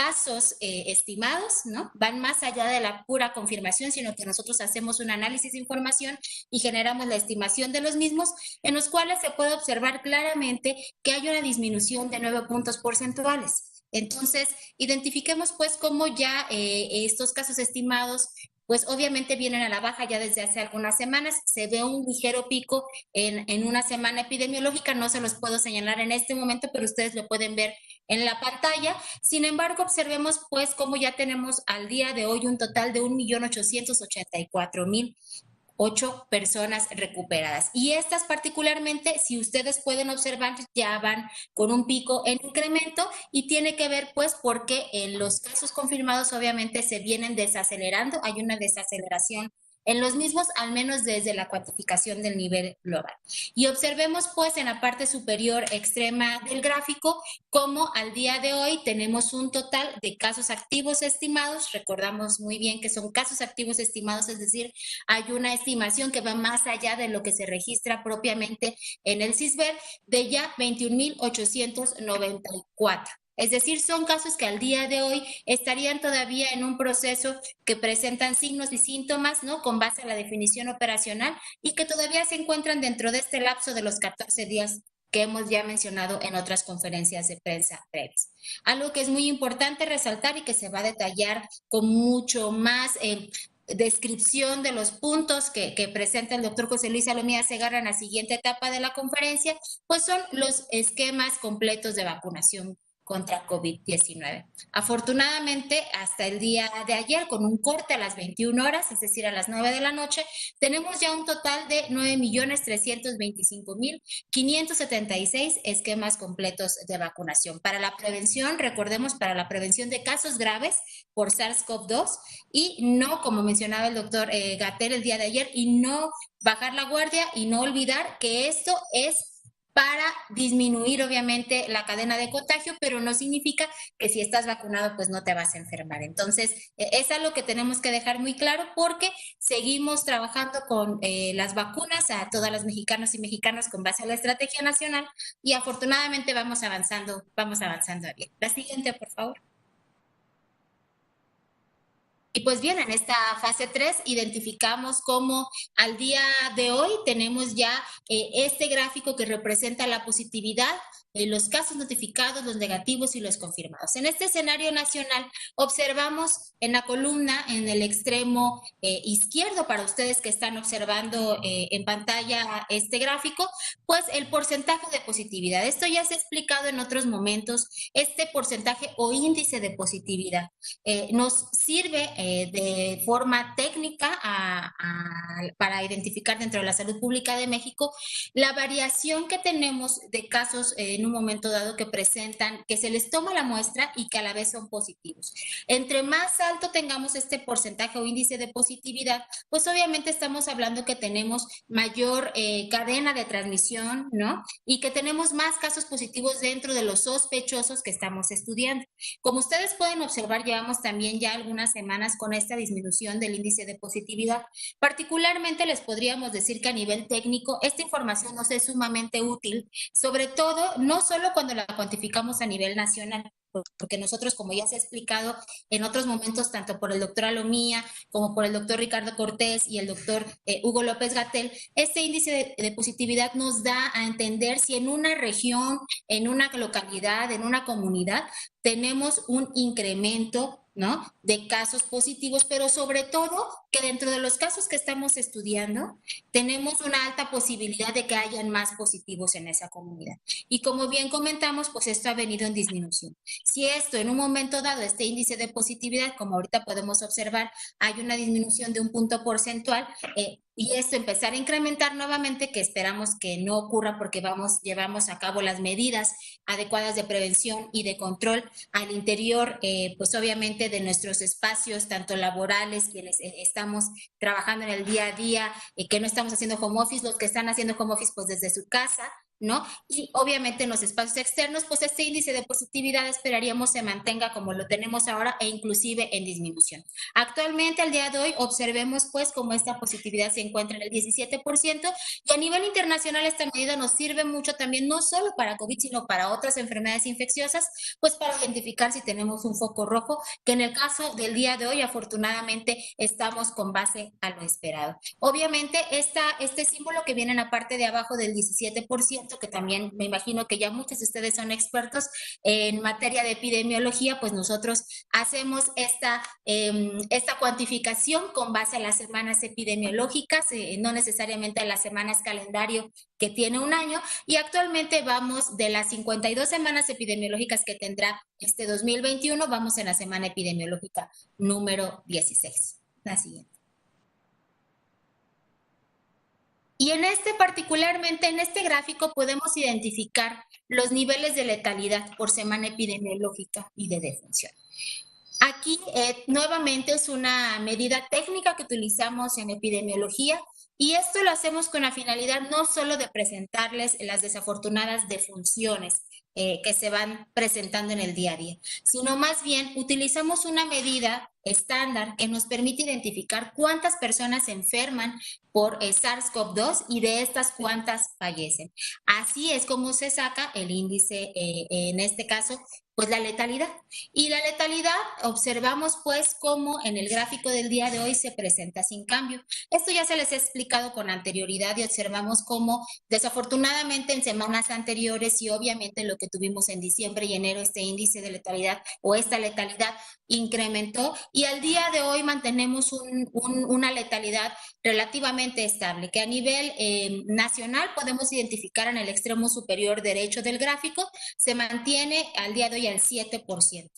casos estimados, ¿no? Van más allá de la pura confirmación, sino que nosotros hacemos un análisis de información y generamos la estimación de los mismos, en los cuales se puede observar claramente que hay una disminución de 9 puntos porcentuales. Entonces, identifiquemos pues cómo ya estos casos estimados pues obviamente vienen a la baja ya desde hace algunas semanas. Se ve un ligero pico en una semana epidemiológica, no se los puedo señalar en este momento, pero ustedes lo pueden ver en la pantalla. Sin embargo, observemos pues cómo ya tenemos al día de hoy un total de 1.884.008 personas recuperadas. Y estas particularmente, si ustedes pueden observar, ya van con un pico en incremento y tiene que ver pues porque en los casos confirmados obviamente se vienen desacelerando, hay una desaceleración en los mismos, al menos desde la cuantificación del nivel global. Y observemos pues en la parte superior extrema del gráfico cómo al día de hoy tenemos un total de casos activos estimados. Recordamos muy bien que son casos activos estimados, es decir, hay una estimación que va más allá de lo que se registra propiamente en el CISBER de ya 21.894. Es decir, son casos que al día de hoy estarían todavía en un proceso que presentan signos y síntomas, ¿no? Con base a la definición operacional y que todavía se encuentran dentro de este lapso de los 14 días que hemos ya mencionado en otras conferencias de prensa previas. Algo que es muy importante resaltar y que se va a detallar con mucho más descripción de los puntos que presenta el doctor José Luis Salomía Segarra en la siguiente etapa de la conferencia, pues son los esquemas completos de vacunación contra COVID-19. Afortunadamente, hasta el día de ayer, con un corte a las 21 horas, es decir, a las 9 de la noche, tenemos ya un total de 9.325.576 esquemas completos de vacunación. Para la prevención, recordemos, para la prevención de casos graves por SARS-CoV-2 y no, como mencionaba el doctor Gatell el día de ayer, y no bajar la guardia y no olvidar que esto es para disminuir obviamente la cadena de contagio, pero no significa que si estás vacunado pues no te vas a enfermar. Entonces, es algo que tenemos que dejar muy claro porque seguimos trabajando con las vacunas a todas las mexicanas y mexicanos con base a la estrategia nacional y afortunadamente vamos avanzando bien. La siguiente, por favor. Y pues bien, en esta fase 3 identificamos cómo al día de hoy tenemos ya este gráfico que representa la positividad, los casos notificados, los negativos y los confirmados. En este escenario nacional observamos en la columna, en el extremo izquierdo, para ustedes que están observando en pantalla este gráfico, pues el porcentaje de positividad. Esto ya se ha explicado en otros momentos, este porcentaje o índice de positividad nos sirve de forma técnica para identificar dentro de la salud pública de México la variación que tenemos de casos en un momento dado que presentan, que se les toma la muestra y que a la vez son positivos. Entre más alto tengamos este porcentaje o índice de positividad, pues obviamente estamos hablando que tenemos mayor cadena de transmisión, ¿no? Y que tenemos más casos positivos dentro de los sospechosos que estamos estudiando. Como ustedes pueden observar, llevamos también ya algunas semanas con esta disminución del índice de positividad. Particularmente les podríamos decir que a nivel técnico esta información nos es sumamente útil, sobre todo no solo cuando la cuantificamos a nivel nacional, porque nosotros, como ya se ha explicado en otros momentos, tanto por el doctor Alomía como por el doctor Ricardo Cortés y el doctor Hugo López-Gatell, este índice de positividad nos da a entender si en una región, en una localidad, en una comunidad, tenemos un incremento, ¿no?, de casos positivos, pero sobre todo que dentro de los casos que estamos estudiando tenemos una alta posibilidad de que hayan más positivos en esa comunidad. Y como bien comentamos, pues esto ha venido en disminución. Si esto en un momento dado, este índice de positividad, como ahorita podemos observar, hay una disminución de un punto porcentual, y esto empezar a incrementar nuevamente, que esperamos que no ocurra porque llevamos a cabo las medidas adecuadas de prevención y de control al interior, pues obviamente de nuestros espacios, tanto laborales, quienes estamos trabajando en el día a día, que no estamos haciendo home office, los que están haciendo home office pues desde su casa, ¿no? Y obviamente en los espacios externos, pues este índice de positividad esperaríamos se mantenga como lo tenemos ahora e inclusive en disminución. Actualmente, al día de hoy, observemos pues cómo esta positividad se encuentra en el 17% y a nivel internacional esta medida nos sirve mucho también, no solo para COVID, sino para otras enfermedades infecciosas, pues para identificar si tenemos un foco rojo, que en el caso del día de hoy, afortunadamente, estamos con base a lo esperado. Obviamente, este símbolo que viene en la parte de abajo del 17%, que también me imagino que ya muchos de ustedes son expertos en materia de epidemiología, pues nosotros hacemos esta cuantificación con base a las semanas epidemiológicas, no necesariamente a las semanas calendario que tiene un año, y actualmente vamos de las 52 semanas epidemiológicas que tendrá este 2021, vamos en la semana epidemiológica número 16. La siguiente. Y particularmente en este gráfico, podemos identificar los niveles de letalidad por semana epidemiológica y de defunción. Aquí nuevamente es una medida técnica que utilizamos en epidemiología y esto lo hacemos con la finalidad no solo de presentarles las desafortunadas defunciones que se van presentando en el día a día, sino más bien utilizamos una medida estándar que nos permite identificar cuántas personas se enferman por SARS-CoV-2 y de estas cuántas fallecen. Así es como se saca el índice, en este caso, pues la letalidad. Y la letalidad observamos pues cómo en el gráfico del día de hoy se presenta sin cambio. Esto ya se les he explicado con anterioridad y observamos cómo desafortunadamente en semanas anteriores y obviamente lo que tuvimos en diciembre y enero, este índice de letalidad o esta letalidad incrementó y al día de hoy mantenemos una letalidad relativamente estable, que a nivel nacional podemos identificar en el extremo superior derecho del gráfico, se mantiene al día de hoy al 7%.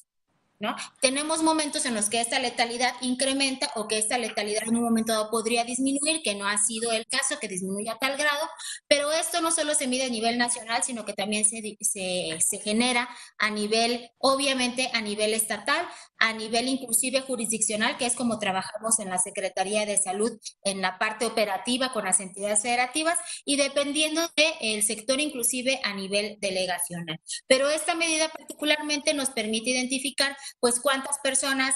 ¿No? Tenemos momentos en los que esta letalidad incrementa o que esta letalidad en un momento dado podría disminuir, que no ha sido el caso, que disminuya a tal grado, pero esto no solo se mide a nivel nacional, sino que también se genera a nivel, obviamente a nivel estatal, a nivel inclusive jurisdiccional, que es como trabajamos en la Secretaría de Salud en la parte operativa con las entidades federativas y dependiendo del sector inclusive a nivel delegacional. Pero esta medida particularmente nos permite identificar pues cuántas personas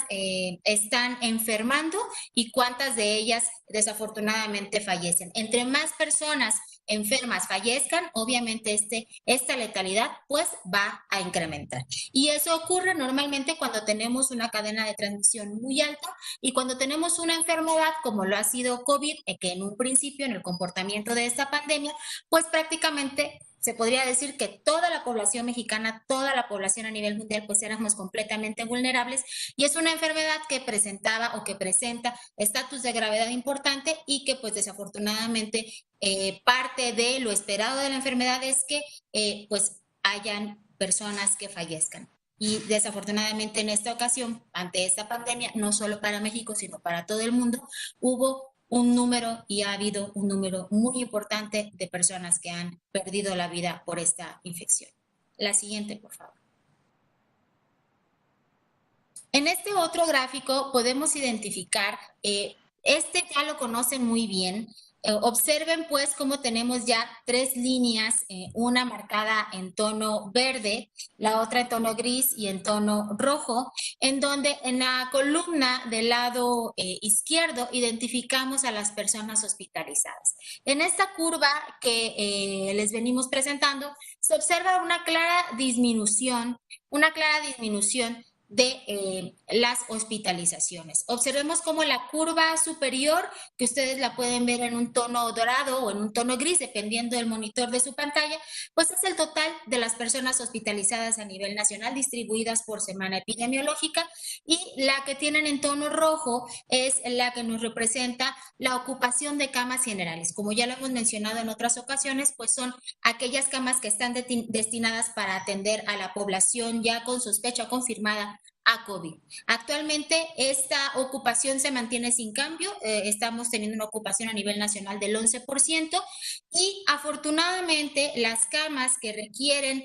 están enfermando y cuántas de ellas desafortunadamente fallecen. Entre más personas enfermas fallezcan, obviamente esta letalidad pues va a incrementar. Y eso ocurre normalmente cuando tenemos una cadena de transmisión muy alta y cuando tenemos una enfermedad como lo ha sido COVID, que en un principio en el comportamiento de esta pandemia, pues prácticamente se podría decir que toda la población mexicana, toda la población a nivel mundial, pues éramos completamente vulnerables y es una enfermedad que presentaba o que presenta estatus de gravedad importante y que pues desafortunadamente parte de lo esperado de la enfermedad es que pues hayan personas que fallezcan. Y desafortunadamente en esta ocasión, ante esta pandemia, no solo para México, sino para todo el mundo, hubo un número y ha habido un número muy importante de personas que han perdido la vida por esta infección. La siguiente, por favor. En este otro gráfico podemos identificar, ya lo conocen muy bien. Observen pues cómo tenemos ya tres líneas, una marcada en tono verde, la otra en tono gris y en tono rojo, en donde en la columna del lado izquierdo identificamos a las personas hospitalizadas. En esta curva que les venimos presentando se observa una clara disminución de las hospitalizaciones. Observemos cómo la curva superior, que ustedes la pueden ver en un tono dorado o en un tono gris, dependiendo del monitor de su pantalla, pues es el total de las personas hospitalizadas a nivel nacional distribuidas por semana epidemiológica y la que tienen en tono rojo es la que nos representa la ocupación de camas generales. Como ya lo hemos mencionado en otras ocasiones, pues son aquellas camas que están destinadas para atender a la población ya con sospecha confirmada a COVID. Actualmente esta ocupación se mantiene sin cambio, estamos teniendo una ocupación a nivel nacional del 11% y afortunadamente las camas que requieren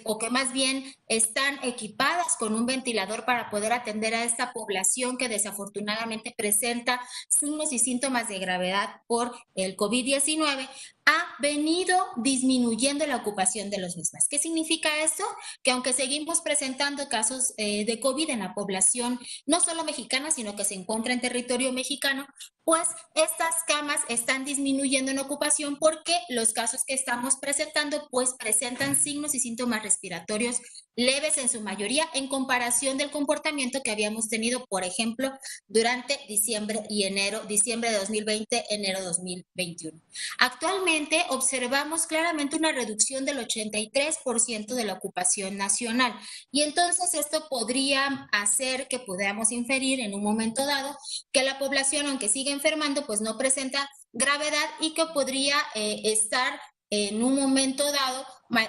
o que más bien están equipadas con un ventilador para poder atender a esta población que desafortunadamente presenta signos y síntomas de gravedad por el COVID-19, ha venido disminuyendo la ocupación de los mismas. ¿Qué significa esto? Que aunque seguimos presentando casos de COVID en la población, no solo mexicana, sino que se encuentra en territorio mexicano, pues estas camas están disminuyendo en ocupación porque los casos que estamos presentando pues presentan signos y síntomas respiratorios leves en su mayoría en comparación del comportamiento que habíamos tenido, por ejemplo, durante diciembre de 2020, enero de 2021. Actualmente observamos claramente una reducción del 83% de la ocupación nacional y entonces esto podría hacer que podamos inferir en un momento dado que la población, aunque sigue enfermando, pues no presenta gravedad y que podría estar en un momento dado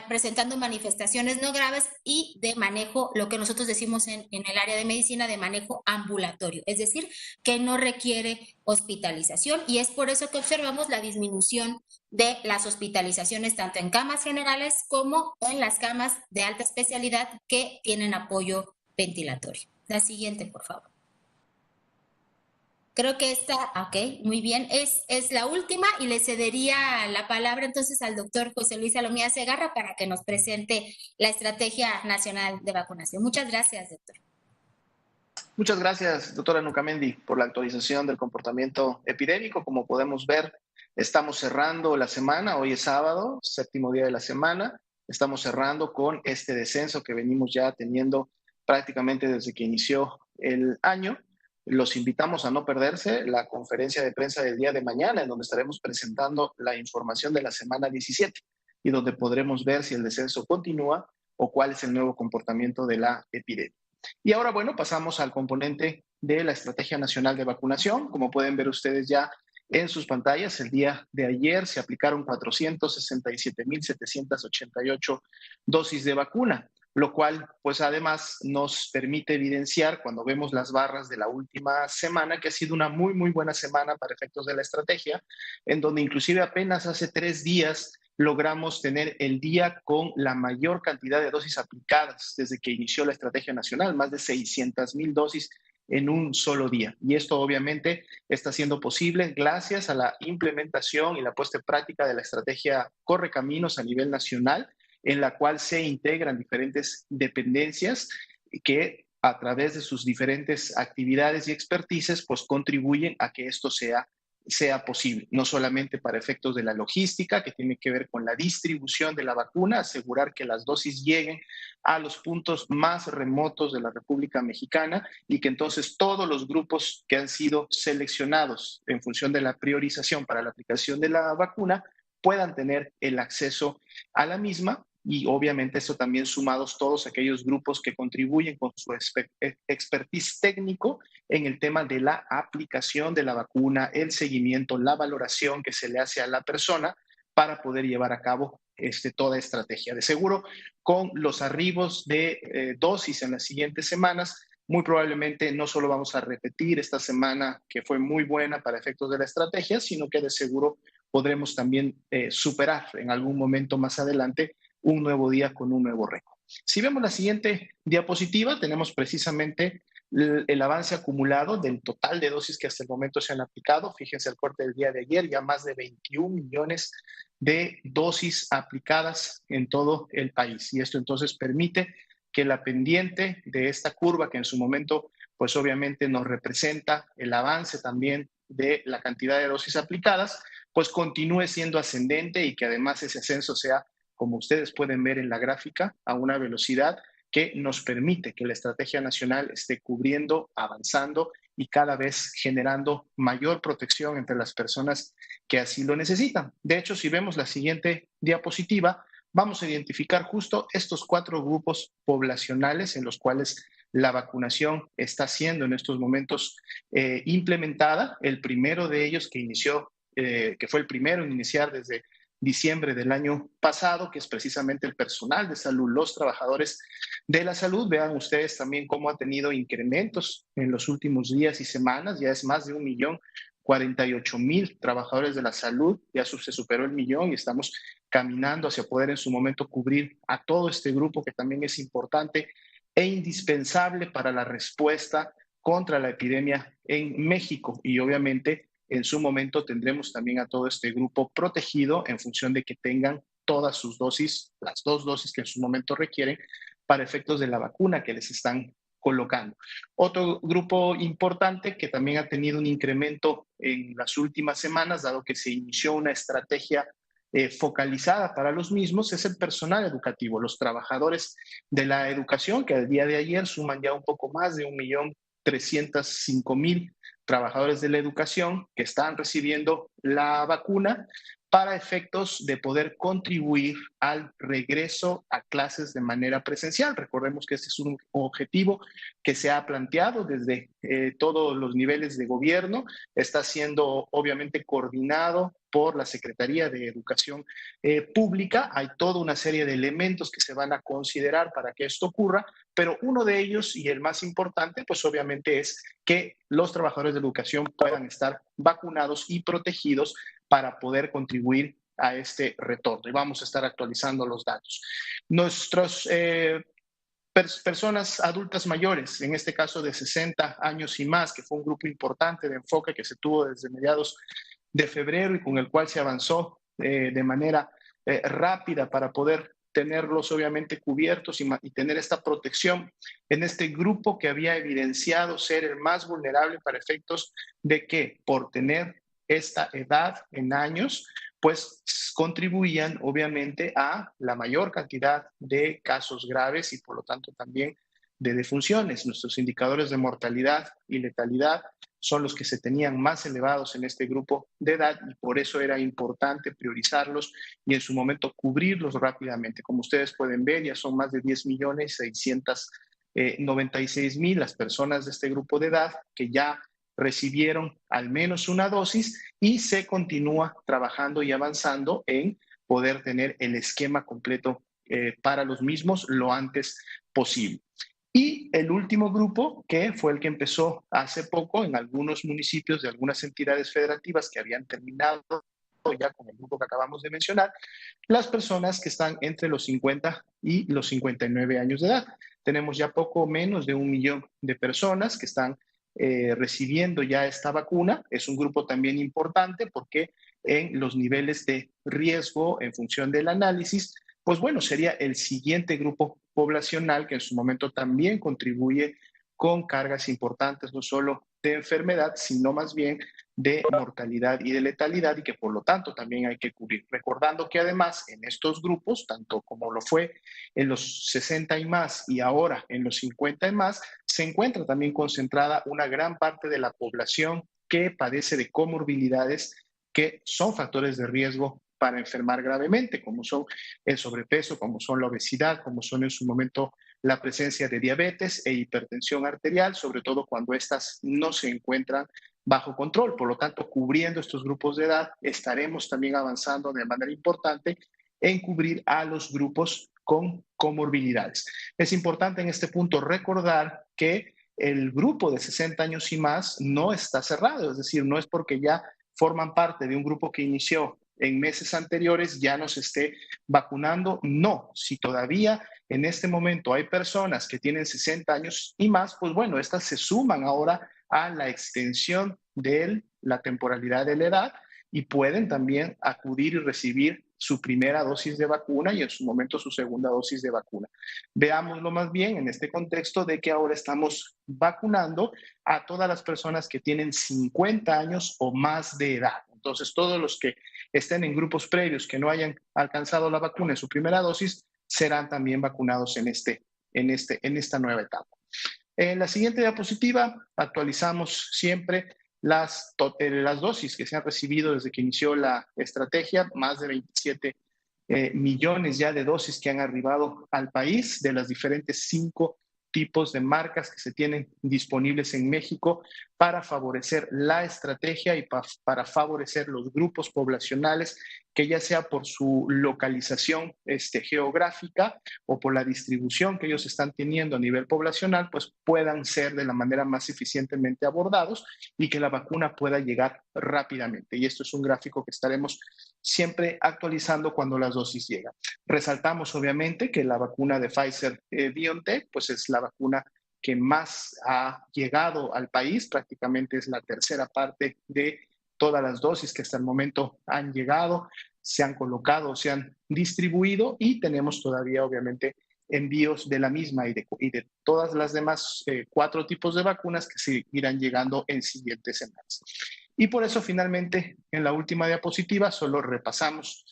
presentando manifestaciones no graves y de manejo, lo que nosotros decimos en el área de medicina, de manejo ambulatorio, es decir, que no requiere hospitalización y es por eso que observamos la disminución de las hospitalizaciones tanto en camas generales como en las camas de alta especialidad que tienen apoyo ventilatorio. La siguiente, por favor. Creo que esta, ok, muy bien, es la última y le cedería la palabra entonces al doctor José Luis Salomía Segarra para que nos presente la Estrategia Nacional de Vacunación. Muchas gracias, doctor. Muchas gracias, doctora Nucamendi, por la actualización del comportamiento epidémico. Como podemos ver, estamos cerrando la semana, hoy es sábado, séptimo día de la semana, estamos cerrando con este descenso que venimos ya teniendo prácticamente desde que inició el año. Los invitamos a no perderse la conferencia de prensa del día de mañana, en donde estaremos presentando la información de la semana 17 y donde podremos ver si el descenso continúa o cuál es el nuevo comportamiento de la epidemia. Y ahora, bueno, pasamos al componente de la Estrategia Nacional de Vacunación. Como pueden ver ustedes ya en sus pantallas, el día de ayer se aplicaron 467,788 dosis de vacuna, lo cual pues además nos permite evidenciar cuando vemos las barras de la última semana que ha sido una muy buena semana para efectos de la estrategia, en donde inclusive apenas hace 3 días logramos tener el día con la mayor cantidad de dosis aplicadas desde que inició la estrategia nacional, más de 600,000 dosis en un solo día. Y esto obviamente está siendo posible gracias a la implementación y la puesta en práctica de la estrategia Correcaminos a nivel nacional, en la cual se integran diferentes dependencias que a través de sus diferentes actividades y expertices, pues contribuyen a que esto sea posible, no solamente para efectos de la logística, que tiene que ver con la distribución de la vacuna, asegurar que las dosis lleguen a los puntos más remotos de la República Mexicana y que entonces todos los grupos que han sido seleccionados en función de la priorización para la aplicación de la vacuna puedan tener el acceso a la misma. Y obviamente eso también sumados todos aquellos grupos que contribuyen con su expertise técnico en el tema de la aplicación de la vacuna, el seguimiento, la valoración que se le hace a la persona para poder llevar a cabo toda estrategia. De seguro, con los arribos de dosis en las siguientes semanas, muy probablemente no solo vamos a repetir esta semana que fue muy buena para efectos de la estrategia, sino que de seguro podremos también superar en algún momento más adelante un nuevo día con un nuevo récord. Si vemos la siguiente diapositiva, tenemos precisamente el avance acumulado del total de dosis que hasta el momento se han aplicado. Fíjense el corte del día de ayer, ya más de 21 millones de dosis aplicadas en todo el país. Y esto entonces permite que la pendiente de esta curva, que en su momento, pues obviamente nos representa el avance también de la cantidad de dosis aplicadas, pues continúe siendo ascendente y que además ese ascenso sea, como ustedes pueden ver en la gráfica, a una velocidad que nos permite que la estrategia nacional esté cubriendo, avanzando y cada vez generando mayor protección entre las personas que así lo necesitan. De hecho, si vemos la siguiente diapositiva, vamos a identificar justo estos 4 grupos poblacionales en los cuales la vacunación está siendo en estos momentos implementada. El primero de ellos que inició, que fue el primero en iniciar desde diciembre del año pasado, que es precisamente el personal de salud, los trabajadores de la salud. Vean ustedes también cómo ha tenido incrementos en los últimos días y semanas. Ya es más de 1.048.000 trabajadores de la salud, ya se superó el millón y estamos caminando hacia poder en su momento cubrir a todo este grupo que también es importante e indispensable para la respuesta contra la epidemia en México. Y obviamente en su momento tendremos también a todo este grupo protegido en función de que tengan todas sus dosis, las 2 dosis que en su momento requieren para efectos de la vacuna que les están colocando. Otro grupo importante que también ha tenido un incremento en las últimas semanas, dado que se inició una estrategia focalizada para los mismos, es el personal educativo, los trabajadores de la educación, que al día de ayer suman ya un poco más de 1.305.000 trabajadores de la educación que están recibiendo la vacuna para efectos de poder contribuir al regreso a clases de manera presencial. Recordemos que este es un objetivo que se ha planteado desde todos los niveles de gobierno, está siendo obviamente coordinado por la Secretaría de Educación Pública. Hay toda una serie de elementos que se van a considerar para que esto ocurra, pero uno de ellos y el más importante, pues obviamente es que los trabajadores de educación puedan estar vacunados y protegidos para poder contribuir a este retorno. Y vamos a estar actualizando los datos. Nuestros personas adultas mayores, en este caso de 60 años y más, que fue un grupo importante de enfoque que se tuvo desde mediados de febrero y con el cual se avanzó de manera rápida para poder tenerlos obviamente cubiertos y tener esta protección en este grupo que había evidenciado ser el más vulnerable para efectos de que por tener esta edad en años, pues contribuían obviamente a la mayor cantidad de casos graves y por lo tanto también de defunciones. Nuestros indicadores de mortalidad y letalidad son los que se tenían más elevados en este grupo de edad y por eso era importante priorizarlos y en su momento cubrirlos rápidamente. Como ustedes pueden ver, ya son más de 10.696.000 las personas de este grupo de edad que ya recibieron al menos una dosis y se continúa trabajando y avanzando en poder tener el esquema completo para los mismos lo antes posible. Y el último grupo, que fue el que empezó hace poco en algunos municipios de algunas entidades federativas que habían terminado ya con el grupo que acabamos de mencionar, las personas que están entre los 50 y los 59 años de edad. Tenemos ya poco menos de 1 millón de personas que están recibiendo ya esta vacuna. Es un grupo también importante porque en los niveles de riesgo en función del análisis, pues bueno, sería el siguiente grupo poblacional que en su momento también contribuye con cargas importantes, no solo de enfermedad, sino más bien de mortalidad y de letalidad y que por lo tanto también hay que cubrir. Recordando que además en estos grupos, tanto como lo fue en los 60 y más y ahora en los 50 y más, se encuentra también concentrada una gran parte de la población que padece de comorbilidades que son factores de riesgo para enfermar gravemente, como son el sobrepeso, como son la obesidad, como son en su momento la presencia de diabetes e hipertensión arterial, sobre todo cuando estas no se encuentran bajo control. Por lo tanto, cubriendo estos grupos de edad, estaremos también avanzando de manera importante en cubrir a los grupos con comorbilidades. Es importante en este punto recordar que el grupo de 60 años y más no está cerrado, es decir, no es porque ya forman parte de un grupo que inició en meses anteriores ya no se esté vacunando. No, si todavía en este momento hay personas que tienen 60 años y más, pues bueno, estas se suman ahora a la extensión de la temporalidad de la edad y pueden también acudir y recibir su primera dosis de vacuna y en su momento su segunda dosis de vacuna. Veámoslo más bien en este contexto de que ahora estamos vacunando a todas las personas que tienen 50 años o más de edad. Entonces, todos los que estén en grupos previos que no hayan alcanzado la vacuna en su primera dosis serán también vacunados en esta nueva etapa. En la siguiente diapositiva actualizamos siempre las dosis que se han recibido desde que inició la estrategia, más de 27 millones ya de dosis que han arribado al país de las diferentes 5 tipos de marcas que se tienen disponibles en México para favorecer la estrategia y para favorecer los grupos poblacionales que ya sea por su localización geográfica o por la distribución que ellos están teniendo a nivel poblacional, pues puedan ser de la manera más eficientemente abordados y que la vacuna pueda llegar rápidamente. Y esto es un gráfico que estaremos siempre actualizando cuando las dosis llegan. Resaltamos obviamente que la vacuna de Pfizer BioNTech, pues es la vacuna que más ha llegado al país, prácticamente es la tercera parte de todas las dosis que hasta el momento han llegado, se han colocado, se han distribuido y tenemos todavía obviamente envíos de la misma y de todas las demás 4 tipos de vacunas que seguirán llegando en siguientes semanas. Y por eso finalmente en la última diapositiva solo repasamos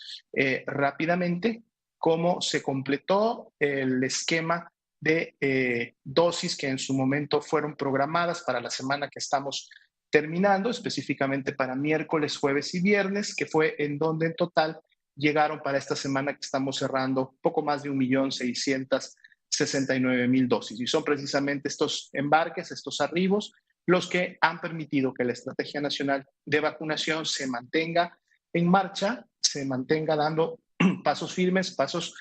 rápidamente cómo se completó el esquema de dosis que en su momento fueron programadas para la semana que estamos terminando, específicamente para miércoles, jueves y viernes, que fue en donde en total llegaron para esta semana que estamos cerrando poco más de 1.669.000 dosis. Y son precisamente estos embarques, estos arribos, los que han permitido que la Estrategia Nacional de Vacunación se mantenga en marcha, se mantenga dando pasos firmes, pasos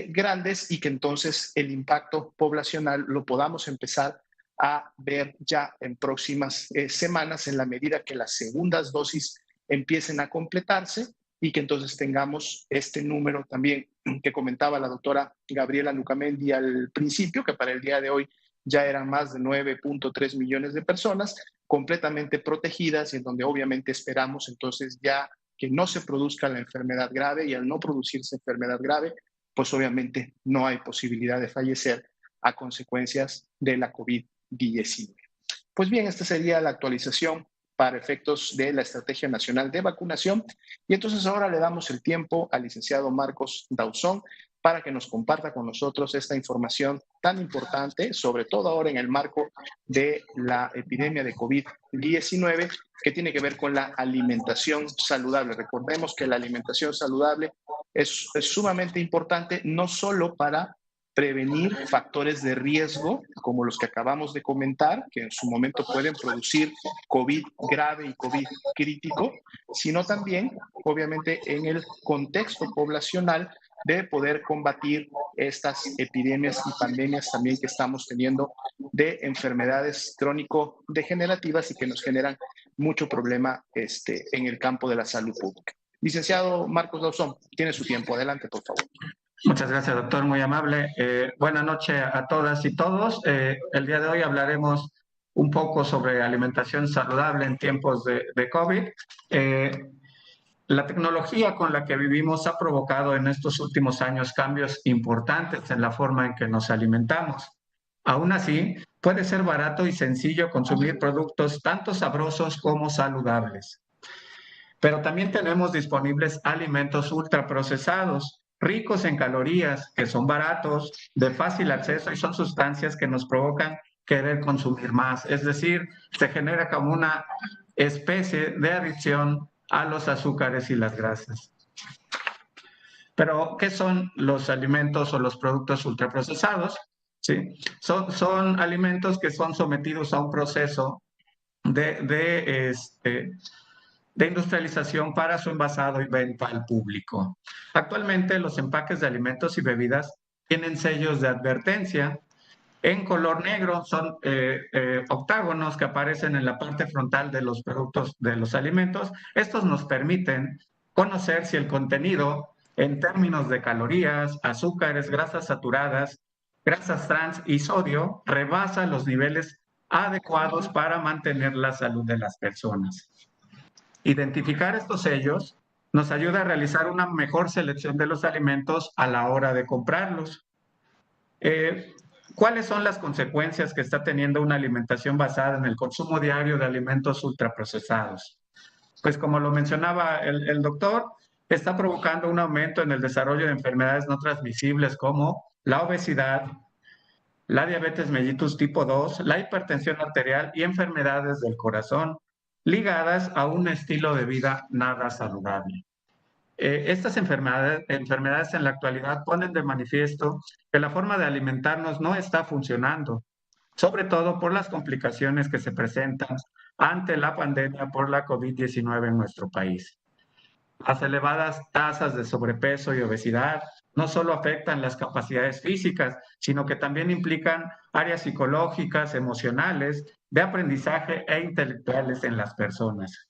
grandes y que entonces el impacto poblacional lo podamos empezar a ver ya en próximas semanas en la medida que las segundas dosis empiecen a completarse y que entonces tengamos este número también que comentaba la doctora Gabriela Lucamendi al principio, que para el día de hoy ya eran más de 9.3 millones de personas completamente protegidas y en donde obviamente esperamos entonces ya que no se produzca la enfermedad grave y al no producirse enfermedad grave, pues obviamente no hay posibilidad de fallecer a consecuencias de la COVID-19. Pues bien, esta sería la actualización para efectos de la Estrategia Nacional de Vacunación. Y entonces ahora le damos el tiempo al licenciado Marcos Dauzón para que nos comparta con nosotros esta información tan importante, sobre todo ahora en el marco de la epidemia de COVID-19, que tiene que ver con la alimentación saludable. Recordemos que la alimentación saludable es sumamente importante, no solo para prevenir factores de riesgo, como los que acabamos de comentar, que en su momento pueden producir COVID grave y COVID crítico, sino también, obviamente, en el contexto poblacional de poder combatir estas epidemias y pandemias también que estamos teniendo de enfermedades crónico-degenerativas y que nos generan mucho problema en el campo de la salud pública. Licenciado Marcos Dauzón, tiene su tiempo. Adelante, por favor. Muchas gracias, doctor, muy amable. Buenas noches a todas y todos. El día de hoy hablaremos un poco sobre alimentación saludable en tiempos de COVID. La tecnología con la que vivimos ha provocado en estos últimos años cambios importantes en la forma en que nos alimentamos. Aún así, puede ser barato y sencillo consumir productos tanto sabrosos como saludables. Pero también tenemos disponibles alimentos ultraprocesados, ricos en calorías, que son baratos, de fácil acceso y son sustancias que nos provocan querer consumir más. Es decir, se genera como una especie de adicción a los azúcares y las grasas. Pero, ¿qué son los alimentos o los productos ultraprocesados? Sí, son alimentos que son sometidos a un proceso de industrialización para su envasado y venta al público. Actualmente los empaques de alimentos y bebidas tienen sellos de advertencia en color negro, son octágonos que aparecen en la parte frontal de los productos de los alimentos. Estos nos permiten conocer si el contenido en términos de calorías, azúcares, grasas saturadas, grasas trans y sodio rebasa los niveles adecuados para mantener la salud de las personas. Identificar estos sellos nos ayuda a realizar una mejor selección de los alimentos a la hora de comprarlos. ¿Cuáles son las consecuencias que está teniendo una alimentación basada en el consumo diario de alimentos ultraprocesados? Pues como lo mencionaba el doctor, está provocando un aumento en el desarrollo de enfermedades no transmisibles como la obesidad, la diabetes mellitus tipo 2, la hipertensión arterial y enfermedades del corazón, ligadas a un estilo de vida nada saludable. Estas enfermedades en la actualidad ponen de manifiesto que la forma de alimentarnos no está funcionando sobre todo por las complicaciones que se presentan ante la pandemia por la COVID-19 en nuestro país. Las elevadas tasas de sobrepeso y obesidad no solo afectan las capacidades físicas, sino que también implican áreas psicológicas, emocionales, de aprendizaje e intelectuales en las personas.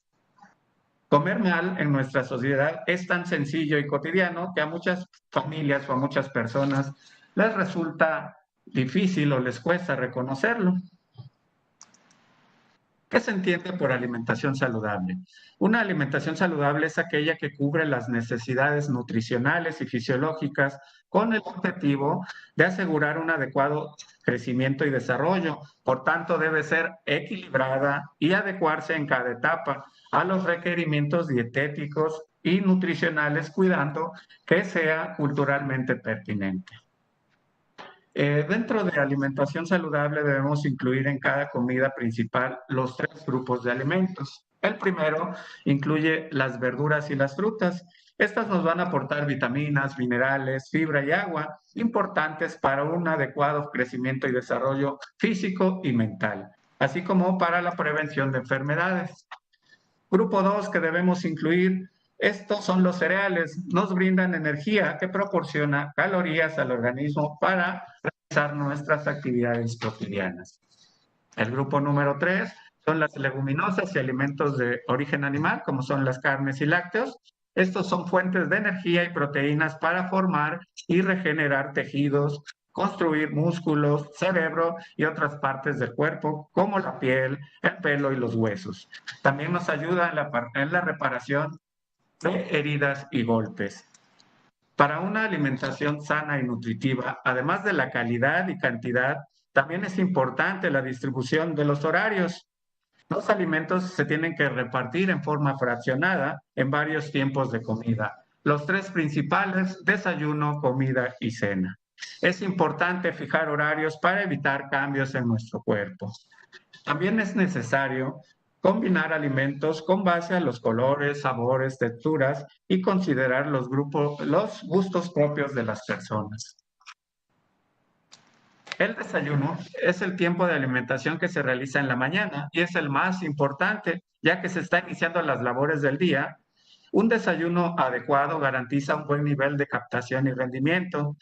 Comer mal en nuestra sociedad es tan sencillo y cotidiano que a muchas familias o a muchas personas les resulta difícil o les cuesta reconocerlo. ¿Qué se entiende por alimentación saludable? Una alimentación saludable es aquella que cubre las necesidades nutricionales y fisiológicas con el objetivo de asegurar un adecuado crecimiento y desarrollo. Por tanto, debe ser equilibrada y adecuarse en cada etapa a los requerimientos dietéticos y nutricionales, cuidando que sea culturalmente pertinente. Dentro de alimentación saludable debemos incluir en cada comida principal los 3 grupos de alimentos. El primero incluye las verduras y las frutas. Estas nos van a aportar vitaminas, minerales, fibra y agua, importantes para un adecuado crecimiento y desarrollo físico y mental, así como para la prevención de enfermedades. Grupo 2 que debemos incluir, estos son los cereales. Nos brindan energía que proporciona calorías al organismo para realizar nuestras actividades cotidianas. El grupo número 3 son las leguminosas y alimentos de origen animal, como son las carnes y lácteos. Estos son fuentes de energía y proteínas para formar y regenerar tejidos, construir músculos, cerebro y otras partes del cuerpo, como la piel, el pelo y los huesos. También nos ayuda en la reparación de heridas y golpes. Para una alimentación sana y nutritiva, además de la calidad y cantidad, también es importante la distribución de los horarios. Los alimentos se tienen que repartir en forma fraccionada en varios tiempos de comida. Los 3 principales: desayuno, comida y cena. Es importante fijar horarios para evitar cambios en nuestro cuerpo. También es necesario combinar alimentos con base a los colores, sabores, texturas y considerar los gustos propios de las personas. El desayuno es el tiempo de alimentación que se realiza en la mañana y es el más importante, ya que se está iniciando las labores del día. Un desayuno adecuado garantiza un buen nivel de captación y rendimiento.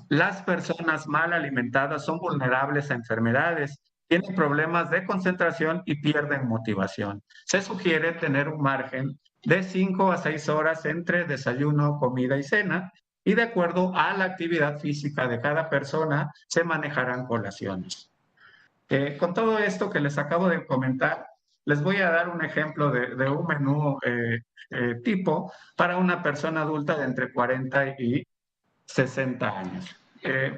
Las personas mal alimentadas son vulnerables a enfermedades, tienen problemas de concentración y pierden motivación. Se sugiere tener un margen de 5 a 6 horas entre desayuno, comida y cena, y de acuerdo a la actividad física de cada persona se manejarán colaciones. Con todo esto que les acabo de comentar, les voy a dar un ejemplo de un menú tipo para una persona adulta de entre 40 y 60 años.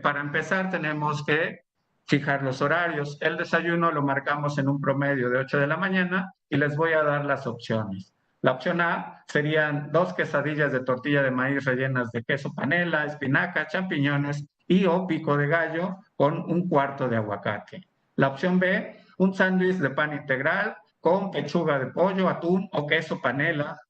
Para empezar, tenemos que fijar los horarios. El desayuno lo marcamos en un promedio de 8 de la mañana y les voy a dar las opciones. La opción A serían 2 quesadillas de tortilla de maíz rellenas de queso panela, espinaca, champiñones y o pico de gallo con un cuarto de aguacate. La opción B, un sándwich de pan integral con pechuga de pollo, atún o queso panela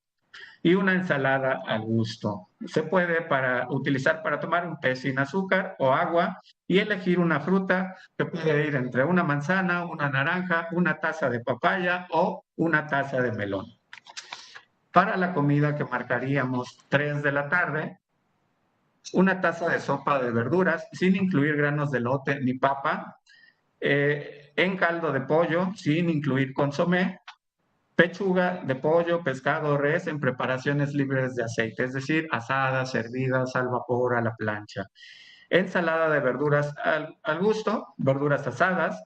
y una ensalada al gusto. Se puede utilizar para tomar un té sin azúcar o agua y elegir una fruta que puede ir entre una manzana, una naranja, una taza de papaya o una taza de melón. Para la comida que marcaríamos 3 de la tarde, una taza de sopa de verduras sin incluir granos de elote ni papa, en caldo de pollo sin incluir consomé, pechuga de pollo, pescado, res en preparaciones libres de aceite, es decir, asadas, hervidas, al vapor, a la plancha. Ensalada de verduras al gusto, verduras asadas,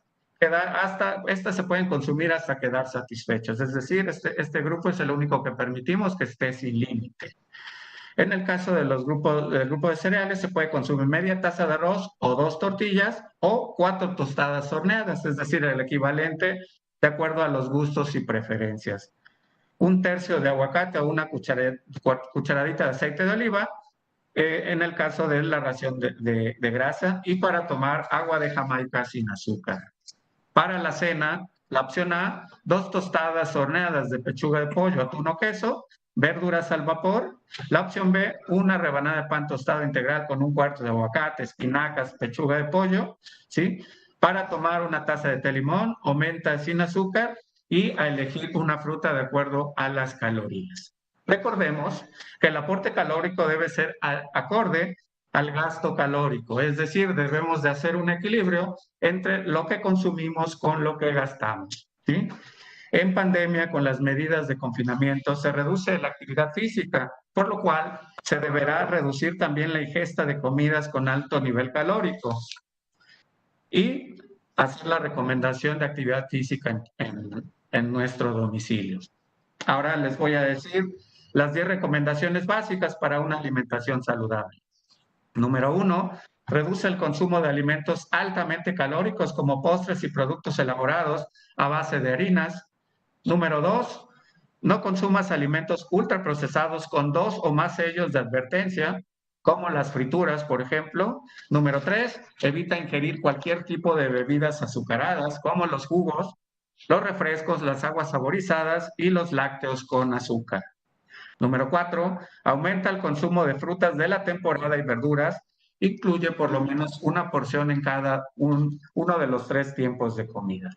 estas se pueden consumir hasta quedar satisfechos, es decir, este grupo es el único que permitimos que esté sin límite. En el caso del grupo de cereales, se puede consumir media taza de arroz o 2 tortillas o 4 tostadas horneadas, es decir, el equivalente de acuerdo a los gustos y preferencias. 1/3 de aguacate o una cucharadita de aceite de oliva, en el caso de la ración de grasa, y para tomar agua de Jamaica sin azúcar. Para la cena, la opción A, 2 tostadas horneadas de pechuga de pollo, atún o queso, verduras al vapor. La opción B, una rebanada de pan tostado integral con un cuarto de aguacate, espinacas, pechuga de pollo, ¿sí? para tomar una taza de té limón o menta sin azúcar y a elegir una fruta de acuerdo a las calorías. Recordemos que el aporte calórico debe ser acorde al gasto calórico, es decir, debemos de hacer un equilibrio entre lo que consumimos con lo que gastamos, ¿sí? En pandemia, con las medidas de confinamiento, se reduce la actividad física, por lo cual se deberá reducir también la ingesta de comidas con alto nivel calórico y hacer la recomendación de actividad física en nuestro domicilio. Ahora les voy a decir las 10 recomendaciones básicas para una alimentación saludable. Número 1, reduce el consumo de alimentos altamente calóricos como postres y productos elaborados a base de harinas. Número 2, no consumas alimentos ultraprocesados con 2 o más sellos de advertencia, como las frituras, por ejemplo. Número 3, evita ingerir cualquier tipo de bebidas azucaradas, como los jugos, los refrescos, las aguas saborizadas y los lácteos con azúcar. Número 4, aumenta el consumo de frutas de la temporada y verduras. Incluye por lo menos una porción en cada uno de los 3 tiempos de comida.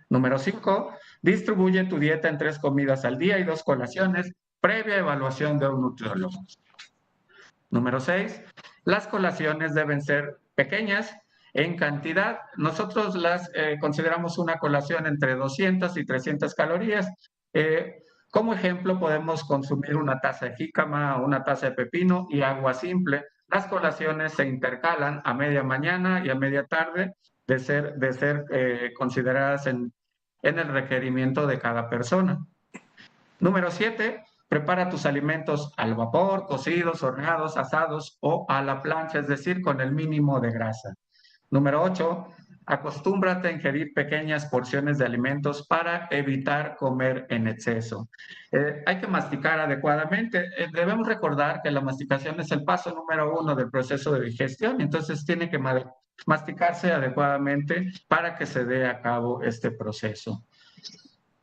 Número 5, distribuye tu dieta en 3 comidas al día y 2 colaciones, previa evaluación de un nutriólogo. Número 6, las colaciones deben ser pequeñas en cantidad. Nosotros las consideramos una colación entre 200 y 300 calorías. Como ejemplo, podemos consumir una taza de jícama, una taza de pepino y agua simple. Las colaciones se intercalan a media mañana y a media tarde de ser consideradas en el requerimiento de cada persona. Número 7, prepara tus alimentos al vapor, cocidos, horneados, asados o a la plancha, es decir, con el mínimo de grasa. Número 8, acostúmbrate a ingerir pequeñas porciones de alimentos para evitar comer en exceso. Hay que masticar adecuadamente. Debemos recordar que la masticación es el paso número 1 del proceso de digestión, entonces tiene que masticarse adecuadamente para que se dé a cabo este proceso.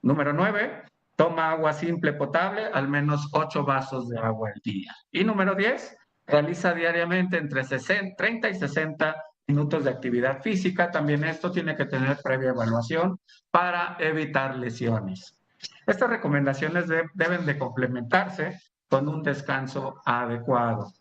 Número 9, toma agua simple potable, al menos 8 vasos de agua al día. Y número 10, realiza diariamente entre 30 y 60 minutos de actividad física. También esto tiene que tener previa evaluación para evitar lesiones. Estas recomendaciones deben de complementarse con un descanso adecuado.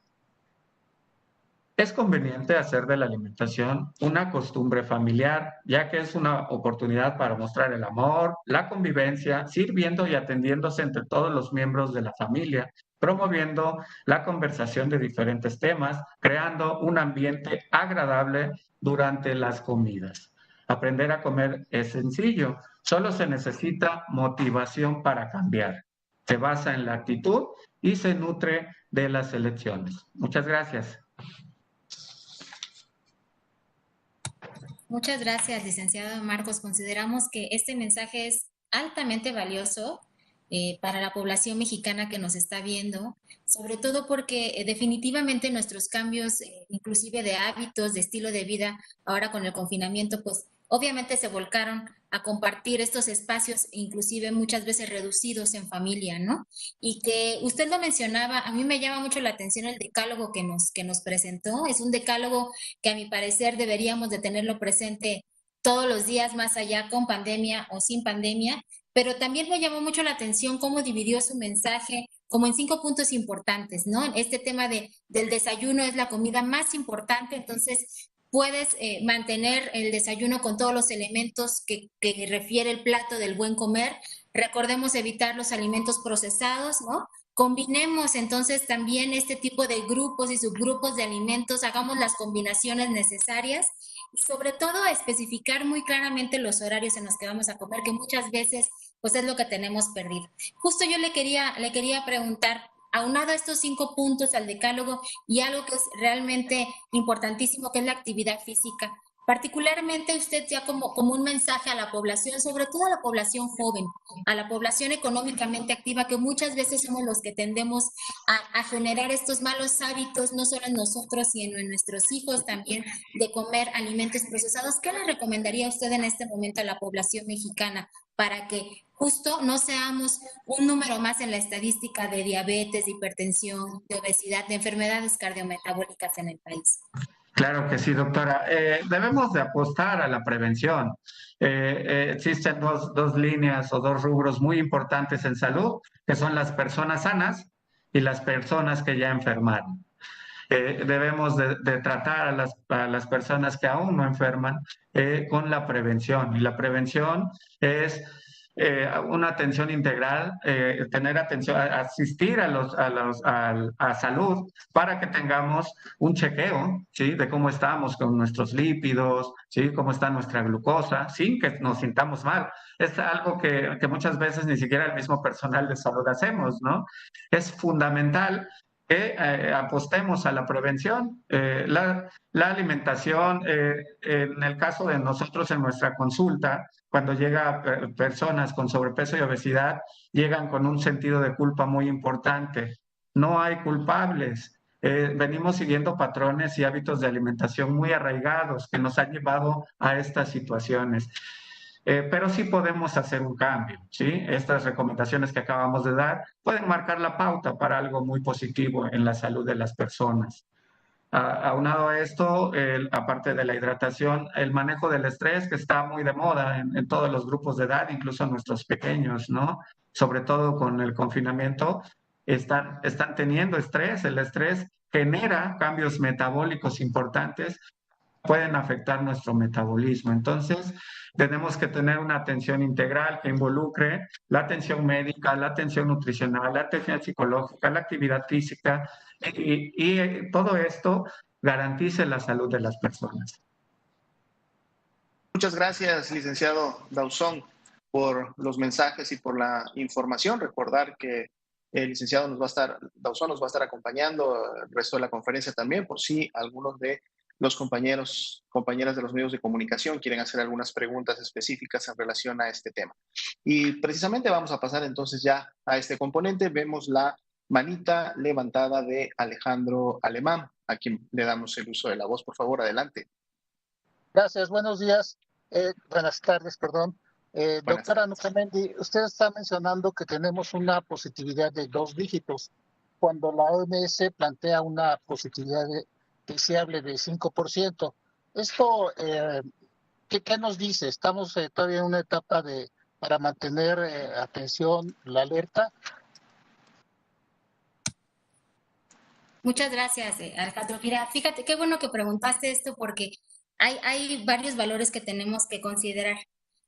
Es conveniente hacer de la alimentación una costumbre familiar, ya que es una oportunidad para mostrar el amor, la convivencia, sirviendo y atendiéndose entre todos los miembros de la familia, promoviendo la conversación de diferentes temas, creando un ambiente agradable durante las comidas. Aprender a comer es sencillo, solo se necesita motivación para cambiar. Se basa en la actitud y se nutre de las elecciones. Muchas gracias. Muchas gracias, licenciado Marcos. Consideramos que este mensaje es altamente valioso para la población mexicana que nos está viendo, sobre todo porque definitivamente nuestros cambios, inclusive de hábitos, de estilo de vida, ahora con el confinamiento, pues obviamente se volcaron a compartir estos espacios, inclusive muchas veces reducidos en familia, ¿no? Y que usted lo mencionaba, a mí me llama mucho la atención el decálogo que nos presentó. Es un decálogo que a mi parecer deberíamos de tenerlo presente todos los días, más allá con pandemia o sin pandemia, pero también me llamó mucho la atención cómo dividió su mensaje como en 5 puntos importantes, ¿no? Este tema del desayuno es la comida más importante, entonces puedes mantener el desayuno con todos los elementos que refiere el plato del buen comer. Recordemos evitar los alimentos procesados, ¿no? Combinemos entonces también este tipo de grupos y subgrupos de alimentos, hagamos las combinaciones necesarias y sobre todo especificar muy claramente los horarios en los que vamos a comer, que muchas veces pues es lo que tenemos perdido. Justo yo le quería preguntar, aunado a estos 5 puntos al decálogo y algo que es realmente importantísimo, que es la actividad física, particularmente usted ya como un mensaje a la población, sobre todo a la población joven, a la población económicamente activa, que muchas veces somos los que tendemos a generar estos malos hábitos, no solo en nosotros, sino en nuestros hijos también, de comer alimentos procesados. ¿Qué le recomendaría usted en este momento a la población mexicana para que justo no seamos un número más en la estadística de diabetes, de hipertensión, de obesidad, de enfermedades cardiometabólicas en el país? Claro que sí, doctora. Debemos de apostar a la prevención. Existen dos líneas o dos rubros muy importantes en salud, que son las personas sanas y las personas que ya enfermaron. Debemos de tratar a las personas que aún no enferman con la prevención. Y la prevención es una atención integral, tener atención, asistir a salud para que tengamos un chequeo, ¿sí? De cómo estamos con nuestros lípidos, ¿sí? Cómo está nuestra glucosa, sin que nos sintamos mal. Es algo que muchas veces ni siquiera el mismo personal de salud hacemos, ¿no? Es fundamental que apostemos a la prevención. La alimentación, en el caso de nosotros en nuestra consulta, cuando llega personas con sobrepeso y obesidad, llegan con un sentido de culpa muy importante. No hay culpables. Venimos siguiendo patrones y hábitos de alimentación muy arraigados que nos han llevado a estas situaciones. Pero sí podemos hacer un cambio, ¿sí? Estas recomendaciones que acabamos de dar pueden marcar la pauta para algo muy positivo en la salud de las personas. Aunado a esto, aparte de la hidratación, el manejo del estrés, que está muy de moda en todos los grupos de edad, incluso nuestros pequeños, ¿no? Sobre todo con el confinamiento, están teniendo estrés. El estrés genera cambios metabólicos importantes, pueden afectar nuestro metabolismo. Entonces, tenemos que tener una atención integral que involucre la atención médica, la atención nutricional, la atención psicológica, la actividad física y todo esto garantice la salud de las personas. Muchas gracias, licenciado Dauzón, por los mensajes y por la información. Recordar que el licenciado Dauzón nos va a estar acompañando el resto de la conferencia también, por si algunos de los compañeras de los medios de comunicación quieren hacer algunas preguntas específicas en relación a este tema. Y precisamente vamos a pasar entonces ya a este componente. Vemos la manita levantada de Alejandro Alemán, a quien le damos el uso de la voz. Por favor, adelante. Gracias, buenos días. Buenas tardes, perdón. Doctora Nucamendi, usted está mencionando que tenemos una positividad de 2 dígitos, cuando la OMS plantea una positividad deseable de 5%. Esto, ¿qué nos dice? ¿Estamos todavía en una etapa para mantener atención, la alerta? Muchas gracias, Alejandro. Mira, fíjate, qué bueno que preguntaste esto porque hay varios valores que tenemos que considerar.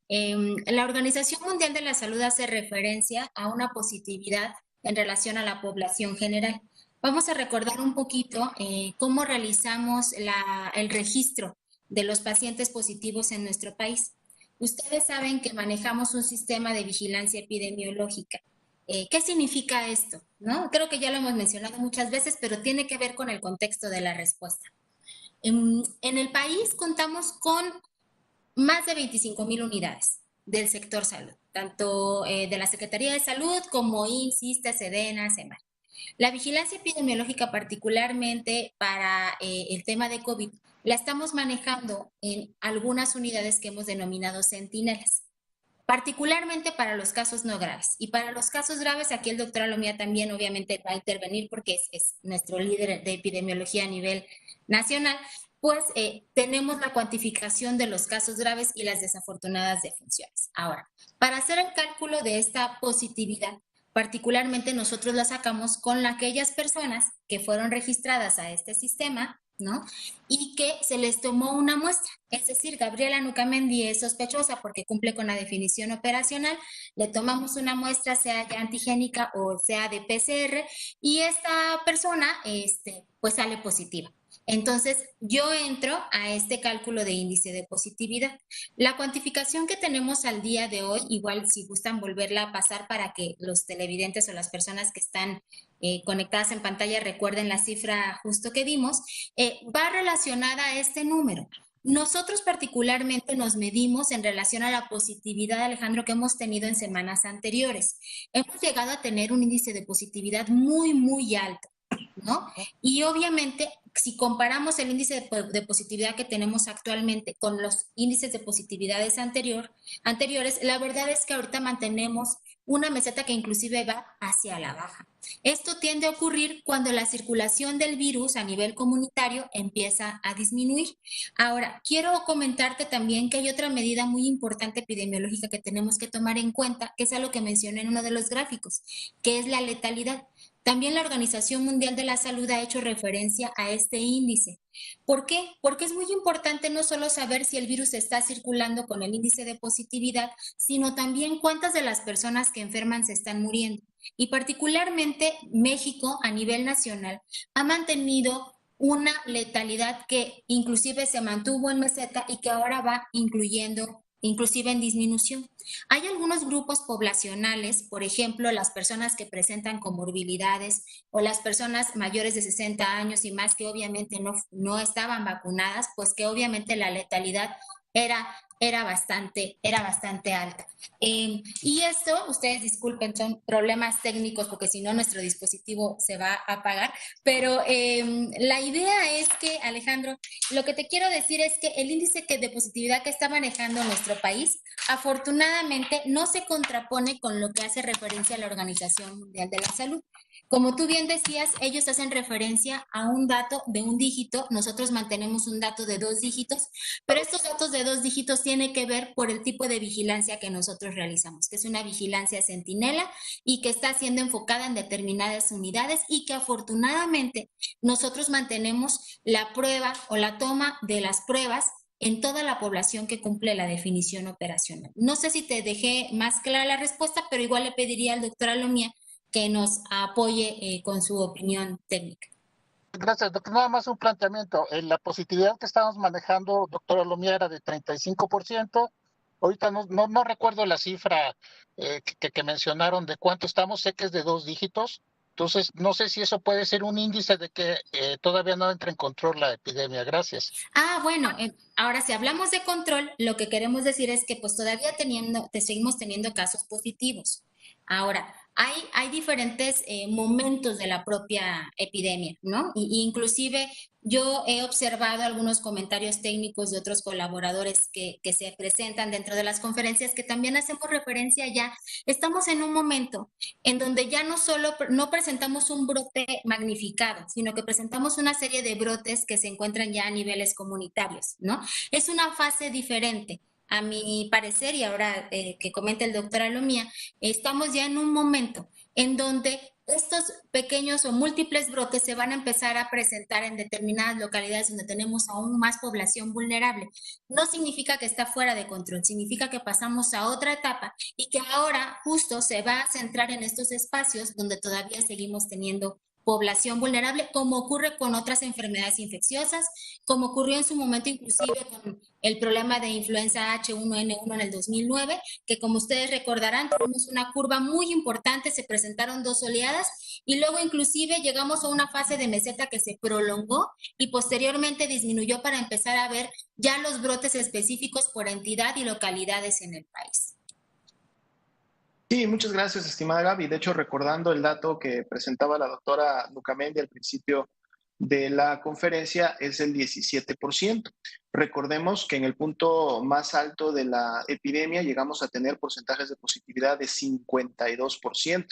La Organización Mundial de la Salud hace referencia a una positividad en relación a la población general. Vamos a recordar un poquito cómo realizamos el registro de los pacientes positivos en nuestro país. Ustedes saben que manejamos un sistema de vigilancia epidemiológica. ¿Qué significa esto? ¿No? Creo que ya lo hemos mencionado muchas veces, pero tiene que ver con el contexto de la respuesta. En el país contamos con más de 25,000 unidades del sector salud, tanto de la Secretaría de Salud como IMSS, ISSSTE, SEDENA, SEMAR. La vigilancia epidemiológica, particularmente para el tema de COVID, la estamos manejando en algunas unidades que hemos denominado centinelas, particularmente para los casos no graves. Y para los casos graves, aquí el doctor Alomía también obviamente va a intervenir porque es nuestro líder de epidemiología a nivel nacional, pues tenemos la cuantificación de los casos graves y las desafortunadas defunciones. Ahora, para hacer el cálculo de esta positividad, particularmente nosotros la sacamos con aquellas personas que fueron registradas a este sistema, ¿no? Y que se les tomó una muestra. Es decir, Gabriela Nucamendi es sospechosa porque cumple con la definición operacional, le tomamos una muestra, sea ya antigénica o sea de PCR, y esta persona pues sale positiva. Entonces, yo entro a este cálculo de índice de positividad. La cuantificación que tenemos al día de hoy, igual si gustan volverla a pasar para que los televidentes o las personas que están conectadas en pantalla recuerden la cifra justo que dimos, va relacionada a este número. Nosotros particularmente nos medimos en relación a la positividad, Alejandro, que hemos tenido en semanas anteriores. Hemos llegado a tener un índice de positividad muy, muy alto, ¿no? Y obviamente, si comparamos el índice de positividad que tenemos actualmente con los índices de positividades anteriores, la verdad es que ahorita mantenemos una meseta que inclusive va hacia la baja. Esto tiende a ocurrir cuando la circulación del virus a nivel comunitario empieza a disminuir. Ahora, quiero comentarte también que hay otra medida muy importante epidemiológica que tenemos que tomar en cuenta, que es algo que mencioné en uno de los gráficos, que es la letalidad. También la Organización Mundial de la Salud ha hecho referencia a este índice. ¿Por qué? Porque es muy importante no solo saber si el virus está circulando con el índice de positividad, sino también cuántas de las personas que enferman se están muriendo. Y particularmente México a nivel nacional ha mantenido una letalidad que inclusive se mantuvo en meseta y que ahora va inclusive en disminución. Hay algunos grupos poblacionales, por ejemplo, las personas que presentan comorbilidades o las personas mayores de 60 años y más que obviamente no estaban vacunadas, pues que obviamente la letalidad era bastante alta. Y esto, ustedes disculpen, son problemas técnicos porque si no nuestro dispositivo se va a apagar, pero la idea es que, Alejandro, lo que te quiero decir es que el índice de positividad que está manejando nuestro país, afortunadamente no se contrapone con lo que hace referencia a la Organización Mundial de la Salud. Como tú bien decías, ellos hacen referencia a un dato de un dígito, nosotros mantenemos un dato de 2 dígitos, pero estos datos de 2 dígitos tienen que ver por el tipo de vigilancia que nosotros realizamos, que es una vigilancia centinela y que está siendo enfocada en determinadas unidades y que afortunadamente nosotros mantenemos la prueba o la toma de las pruebas en toda la población que cumple la definición operacional. No sé si te dejé más clara la respuesta, pero igual le pediría al doctor Alomía que nos apoye con su opinión técnica. Gracias, doctor. Nada más un planteamiento. La positividad que estamos manejando, doctora Lomía, era de 35%. Ahorita no recuerdo la cifra que mencionaron de cuánto estamos. Sé que es de 2 dígitos. Entonces, no sé si eso puede ser un índice de que todavía no entra en control la epidemia. Gracias. Bueno, ahora si hablamos de control, lo que queremos decir es que pues todavía seguimos teniendo casos positivos. Ahora, hay diferentes momentos de la propia epidemia, ¿no? Y inclusive yo he observado algunos comentarios técnicos de otros colaboradores que se presentan dentro de las conferencias que también hacemos referencia ya. Estamos en un momento en donde ya no presentamos un brote magnificado, sino que presentamos una serie de brotes que se encuentran ya a niveles comunitarios, ¿no? Es una fase diferente. A mi parecer, y ahora que comenta el doctor Alomía, estamos ya en un momento en donde estos pequeños o múltiples brotes se van a empezar a presentar en determinadas localidades donde tenemos aún más población vulnerable. No significa que está fuera de control, significa que pasamos a otra etapa y que ahora justo se va a centrar en estos espacios donde todavía seguimos teniendo población vulnerable, como ocurre con otras enfermedades infecciosas, como ocurrió en su momento inclusive con el problema de influenza H1N1 en el 2009, que como ustedes recordarán, tuvimos una curva muy importante, se presentaron 2 oleadas y luego inclusive llegamos a una fase de meseta que se prolongó y posteriormente disminuyó para empezar a ver ya los brotes específicos por entidad y localidades en el país. Sí, muchas gracias, estimada Gaby. De hecho, recordando el dato que presentaba la doctora Nucamendi al principio de la conferencia, es el 17%. Recordemos que en el punto más alto de la epidemia llegamos a tener porcentajes de positividad de 52%.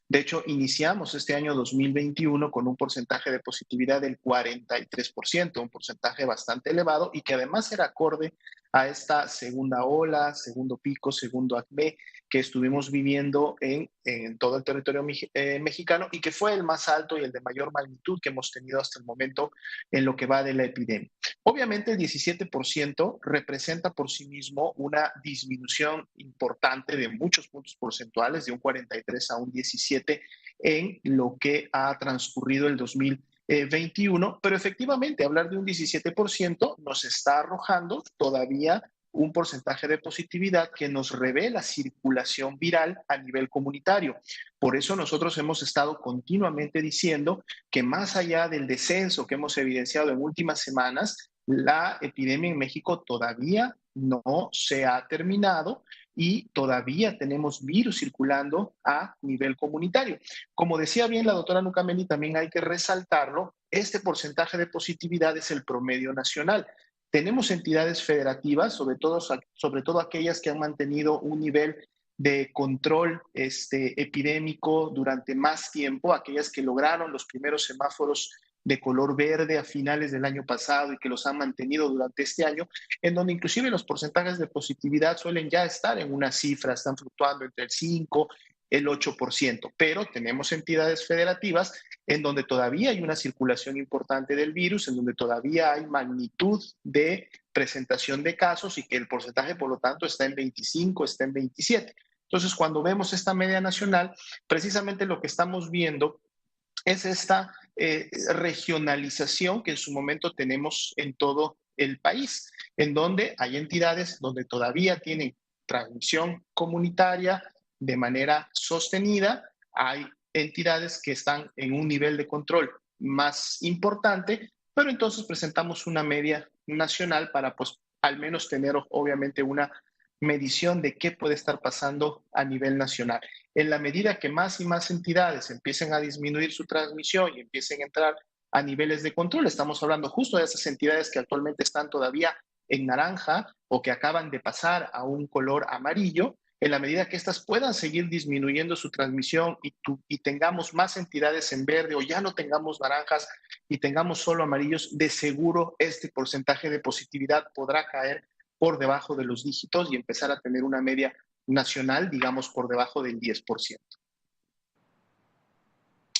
De hecho, iniciamos este año 2021 con un porcentaje de positividad del 43%, un porcentaje bastante elevado y que además era acorde a esta segunda ola, segundo pico, segundo acme que estuvimos viviendo en todo el territorio mexicano y que fue el más alto y el de mayor magnitud que hemos tenido hasta el momento en lo que va de la epidemia. Obviamente el 17% representa por sí mismo una disminución importante de muchos puntos porcentuales, de un 43 a un 17 en lo que ha transcurrido el 2021, pero efectivamente hablar de un 17% nos está arrojando todavía un porcentaje de positividad que nos revela circulación viral a nivel comunitario. Por eso nosotros hemos estado continuamente diciendo que más allá del descenso que hemos evidenciado en últimas semanas, la epidemia en México todavía no se ha terminado y todavía tenemos virus circulando a nivel comunitario. Como decía bien la doctora Nucamendi, también hay que resaltarlo, este porcentaje de positividad es el promedio nacional. Tenemos entidades federativas, sobre todo aquellas que han mantenido un nivel de control epidémico durante más tiempo, aquellas que lograron los primeros semáforos de color verde a finales del año pasado y que los han mantenido durante este año, en donde inclusive los porcentajes de positividad suelen ya estar en una cifra, están fluctuando entre el 5, el 8%, pero tenemos entidades federativas en donde todavía hay una circulación importante del virus, en donde todavía hay magnitud de presentación de casos y que el porcentaje, por lo tanto, está en 25, está en 27. Entonces, cuando vemos esta media nacional, precisamente lo que estamos viendo es esta regionalización que en su momento tenemos en todo el país, en donde hay entidades donde todavía tienen transmisión comunitaria de manera sostenida, hay entidades que están en un nivel de control más importante, pero entonces presentamos una media nacional para pues al menos tener obviamente una medición de qué puede estar pasando a nivel nacional. En la medida que más y más entidades empiecen a disminuir su transmisión y empiecen a entrar a niveles de control, estamos hablando justo de esas entidades que actualmente están todavía en naranja o que acaban de pasar a un color amarillo, en la medida que estas puedan seguir disminuyendo su transmisión y tengamos más entidades en verde o ya no tengamos naranjas y tengamos solo amarillos, de seguro este porcentaje de positividad podrá caer por debajo de los dígitos y empezar a tener una media nacional, digamos, por debajo del 10%.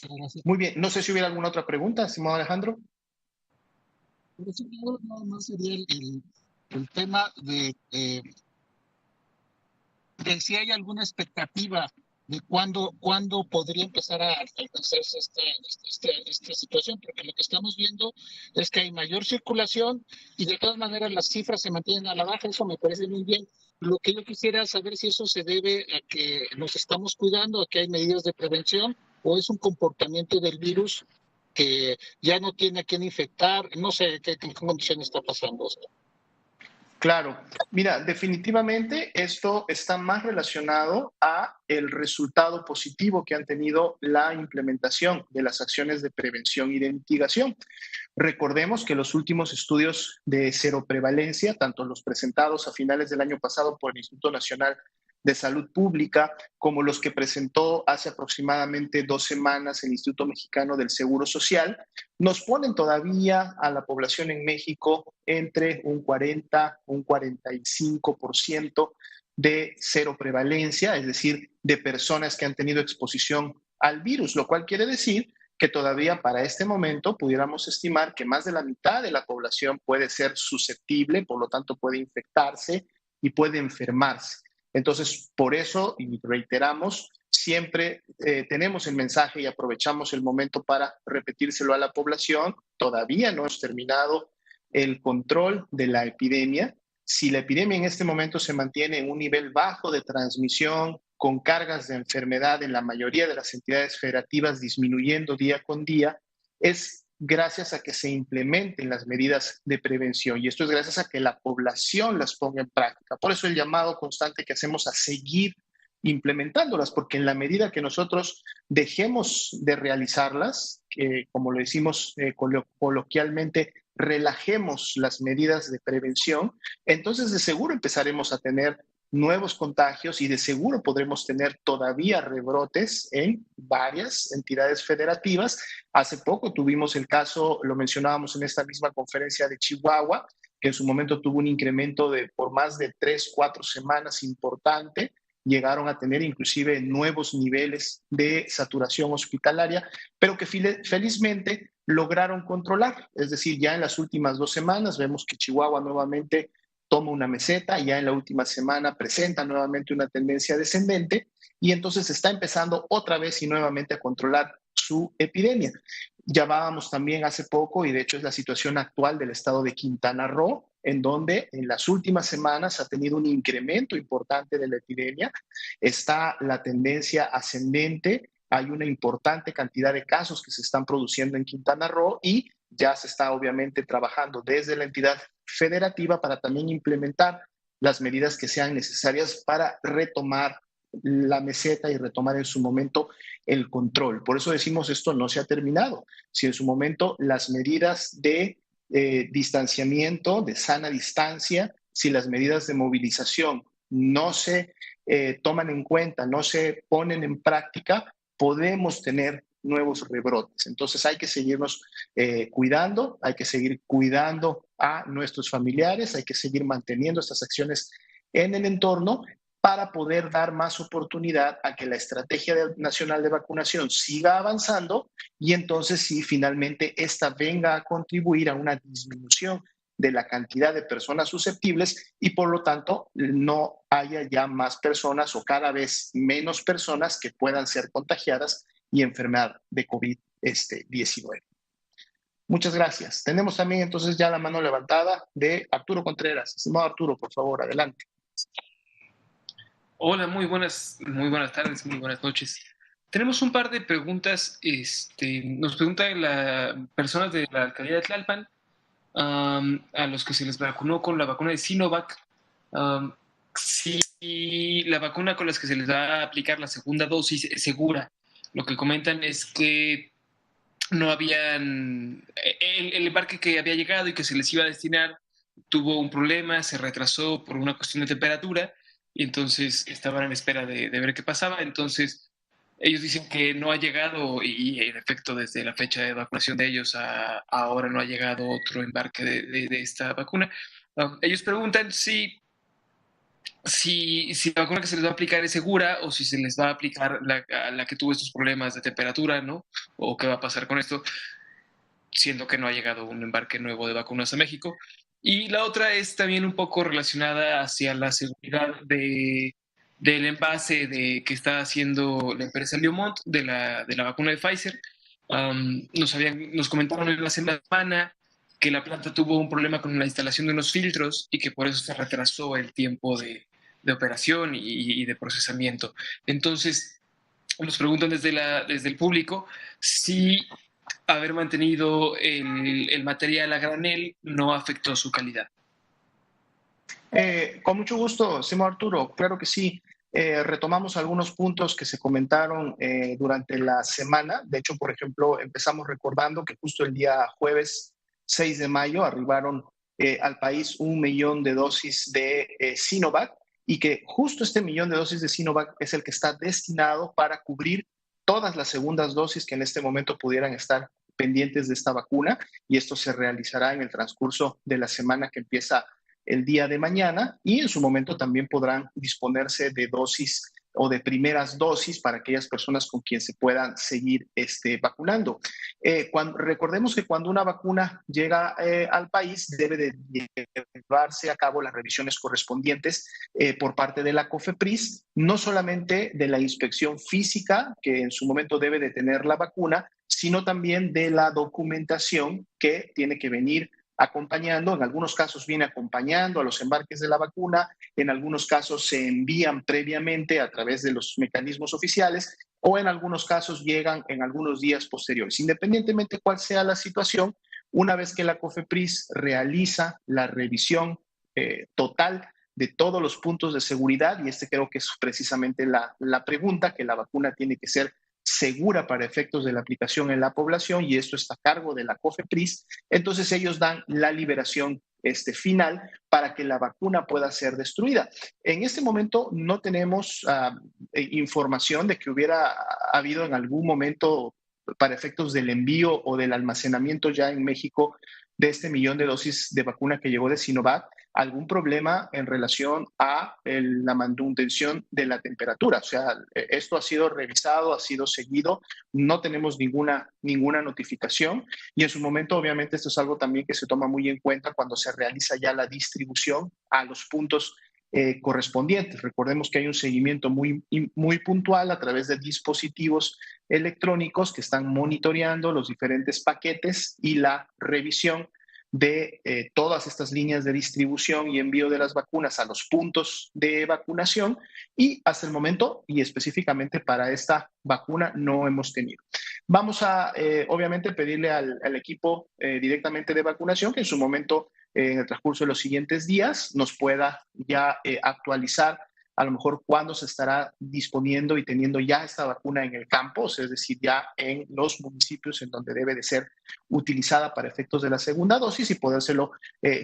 Gracias. Muy bien, no sé si hubiera alguna otra pregunta, estimado Alejandro. No, no sería el tema de si hay alguna expectativa de cuándo podría empezar a alcanzarse esta situación, porque lo que estamos viendo es que hay mayor circulación y de todas maneras las cifras se mantienen a la baja, eso me parece muy bien. Lo que yo quisiera saber si eso se debe a que nos estamos cuidando, a que hay medidas de prevención, o es un comportamiento del virus que ya no tiene a quién infectar, no sé qué condición está pasando. Claro, mira, definitivamente esto está más relacionado a el resultado positivo que han tenido la implementación de las acciones de prevención y de mitigación. Recordemos que los últimos estudios de cero prevalencia, tanto los presentados a finales del año pasado por el Instituto Nacional de Salud Pública, como los que presentó hace aproximadamente 2 semanas el Instituto Mexicano del Seguro Social, nos ponen todavía a la población en México entre un 40, un 45% de cero prevalencia, es decir, de personas que han tenido exposición al virus, lo cual quiere decir que todavía para este momento pudiéramos estimar que más de la mitad de la población puede ser susceptible, por lo tanto puede infectarse y puede enfermarse. Entonces, por eso, y reiteramos, siempre tenemos el mensaje y aprovechamos el momento para repetírselo a la población. Todavía no hemos terminado el control de la epidemia. Si la epidemia en este momento se mantiene en un nivel bajo de transmisión, con cargas de enfermedad en la mayoría de las entidades federativas disminuyendo día con día, es gracias a que se implementen las medidas de prevención y esto es gracias a que la población las ponga en práctica. Por eso el llamado constante que hacemos a seguir implementándolas, porque en la medida que nosotros dejemos de realizarlas, que como lo decimos coloquialmente, relajemos las medidas de prevención, entonces de seguro empezaremos a tener nuevos contagios y de seguro podremos tener todavía rebrotes en varias entidades federativas. Hace poco tuvimos el caso, lo mencionábamos en esta misma conferencia de Chihuahua, que en su momento tuvo un incremento de por más de 3, 4 semanas importante. Llegaron a tener inclusive nuevos niveles de saturación hospitalaria, pero que felizmente lograron controlar. Es decir, ya en las últimas 2 semanas vemos que Chihuahua nuevamente toma una meseta, ya en la última semana presenta nuevamente una tendencia descendente y entonces está empezando otra vez y nuevamente a controlar su epidemia. Llamábamos también hace poco, y de hecho es la situación actual del estado de Quintana Roo, en donde en las últimas semanas ha tenido un incremento importante de la epidemia, está la tendencia ascendente, hay una importante cantidad de casos que se están produciendo en Quintana Roo y ya se está obviamente trabajando desde la entidad federativa para también implementar las medidas que sean necesarias para retomar la meseta y retomar en su momento el control. Por eso decimos esto no se ha terminado. Si en su momento las medidas de distanciamiento, de sana distancia, si las medidas de movilización no se toman en cuenta, no se ponen en práctica, podemos tener nuevos rebrotes. Entonces hay que seguirnos cuidando, hay que seguir cuidando a nuestros familiares, hay que seguir manteniendo estas acciones en el entorno para poder dar más oportunidad a que la estrategia nacional de vacunación siga avanzando y entonces sí, finalmente esta venga a contribuir a una disminución de la cantidad de personas susceptibles y por lo tanto no haya ya más personas o cada vez menos personas que puedan ser contagiadas y enfermar de COVID-19. Muchas gracias. Tenemos también entonces ya la mano levantada de Arturo Contreras. Estimado Arturo, por favor, adelante. Hola, muy buenas tardes, muy buenas noches. Tenemos un par de preguntas. Nos preguntan las personas de la alcaldía de Tlalpan, a los que se les vacunó con la vacuna de Sinovac, si la vacuna con las que se les va a aplicar la segunda dosis es segura. Lo que comentan es que no habían... El embarque que había llegado y que se les iba a destinar tuvo un problema, se retrasó por una cuestión de temperatura y entonces estaban en espera de ver qué pasaba. Entonces ellos dicen que no ha llegado y en efecto desde la fecha de vacunación de ellos a ahora no ha llegado otro embarque de esta vacuna. Ellos preguntan si la vacuna que se les va a aplicar es segura o si se les va a aplicar la que tuvo estos problemas de temperatura, ¿no? O qué va a pasar con esto, siendo que no ha llegado un embarque nuevo de vacunas a México. Y la otra es también un poco relacionada hacia la seguridad del envase que está haciendo la empresa Liomont de la vacuna de Pfizer. Nos comentaron en la semana que la planta tuvo un problema con la instalación de unos filtros y que por eso se retrasó el tiempo de operación y de procesamiento. Entonces, nos preguntan desde el público si haber mantenido el material a granel no afectó su calidad. Con mucho gusto, estimado Arturo, claro que sí. Retomamos algunos puntos que se comentaron durante la semana. De hecho, por ejemplo, empezamos recordando que justo el día jueves 6 de mayo arribaron al país 1 millón de dosis de Sinovac y que justo este 1 millón de dosis de Sinovac es el que está destinado para cubrir todas las segundas dosis que en este momento pudieran estar pendientes de esta vacuna y esto se realizará en el transcurso de la semana que empieza el día de mañana y en su momento también podrán disponerse de dosis o de primeras dosis para aquellas personas con quien se puedan seguir vacunando. Recordemos que cuando una vacuna llega al país debe de llevarse a cabo las revisiones correspondientes por parte de la COFEPRIS, no solamente de la inspección física que en su momento debe de tener la vacuna, sino también de la documentación que tiene que venir acompañando, en algunos casos viene acompañando a los embarques de la vacuna, en algunos casos se envían previamente a través de los mecanismos oficiales o en algunos casos llegan en algunos días posteriores. Independientemente cuál sea la situación, una vez que la COFEPRIS realiza la revisión total de todos los puntos de seguridad, y creo que es precisamente la pregunta, que la vacuna tiene que ser segura para efectos de la aplicación en la población y esto está a cargo de la COFEPRIS, entonces ellos dan la liberación final para que la vacuna pueda ser destruida. En este momento no tenemos información de que hubiera habido en algún momento para efectos del envío o del almacenamiento ya en México de este 1 millón de dosis de vacuna que llegó de Sinovac, algún problema en relación a la manutención de la temperatura. O sea, esto ha sido revisado, ha sido seguido, no tenemos ninguna notificación y en su momento obviamente esto es algo también que se toma muy en cuenta cuando se realiza ya la distribución a los puntos correspondientes. Recordemos que hay un seguimiento muy puntual a través de dispositivos electrónicos que están monitoreando los diferentes paquetes y la revisión de todas estas líneas de distribución y envío de las vacunas a los puntos de vacunación y hasta el momento y específicamente para esta vacuna no hemos tenido. Vamos a obviamente pedirle al equipo directamente de vacunación que en su momento en el transcurso de los siguientes días nos pueda ya actualizar a lo mejor cuándo se estará disponiendo y teniendo ya esta vacuna en el campo, es decir, ya en los municipios en donde debe de ser utilizada para efectos de la segunda dosis y podérselo